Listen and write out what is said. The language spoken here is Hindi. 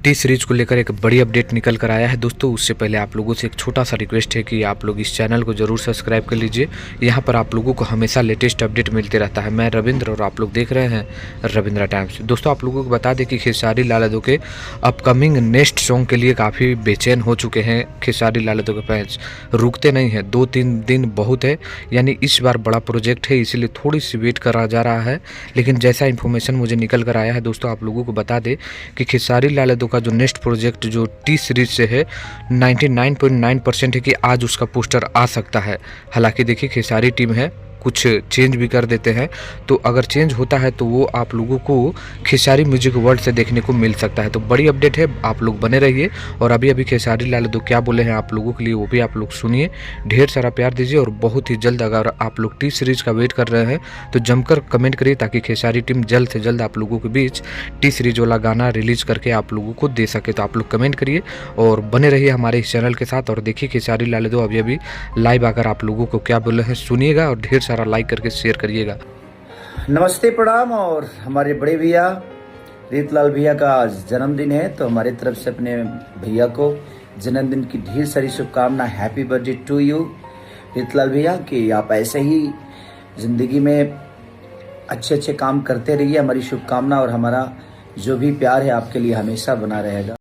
टी सीरीज को लेकर एक बड़ी अपडेट निकल कर आया है दोस्तों। उससे पहले आप लोगों से एक छोटा सा रिक्वेस्ट है कि आप लोग इस चैनल को जरूर सब्सक्राइब कर लीजिए। यहाँ पर आप लोगों को हमेशा लेटेस्ट अपडेट मिलते रहता है। मैं रविंद्र और आप लोग देख रहे हैं रविंद्र टाइम्स। दोस्तों आप लोगों को बता दें कि खेसारी लाल यादव के अपकमिंग नेक्स्ट सॉन्ग के लिए काफ़ी बेचैन हो चुके हैं। खेसारी लाल यादव के फैंस रुकते नहीं हैं, 2-3 दिन बहुत है, यानी इस बार बड़ा प्रोजेक्ट है, इसीलिए थोड़ी सी वेट करा जा रहा है। लेकिन जैसा इन्फॉर्मेशन मुझे निकल कर आया है दोस्तों, आप लोगों को बता दें कि खेसारी लाल यादव का जो नेक्स्ट प्रोजेक्ट जो टी सीरीज से है 99.9% है कि आज उसका पोस्टर आ सकता है। हालांकि देखिए खेसारी टीम है, कुछ चेंज भी कर देते हैं, तो अगर चेंज होता है तो वो आप लोगों को खेसारी म्यूजिक वर्ल्ड से देखने को मिल सकता है। तो बड़ी अपडेट है, आप लोग बने रहिए। और अभी खेसारी लाल यादव क्या बोले हैं आप लोगों के लिए वो भी आप लोग सुनिए। ढेर सारा प्यार दीजिए और बहुत ही जल्द अगर आप लोग टी सीरीज का वेट कर रहे हैं तो जमकर कमेंट करिए, ताकि खेसारी टीम जल्द से जल्द आप लोगों के बीच टी सीरीज वाला गाना रिलीज करके आप लोगों को दे सके। तो आप लोग कमेंट करिए और बने रहिए हमारे इस चैनल के साथ। और देखिए खेसारी लाल यादव अभी लाइव आकर आप लोगों को क्या बोले हैं सुनिएगा और ढेर सारा लाइक करके शेयर करिएगा। नमस्ते, प्रणाम। और हमारे बड़े भैया रीतलाल भैया का आज जन्मदिन है, तो हमारी तरफ से अपने भैया को जन्मदिन की ढेर सारी शुभकामना। Happy birthday to you Ritlal भैया, कि आप ऐसे ही जिंदगी में अच्छे अच्छे काम करते रहिए। हमारी शुभकामना और हमारा जो भी प्यार है आपके लिए हमेशा बना रहेगा।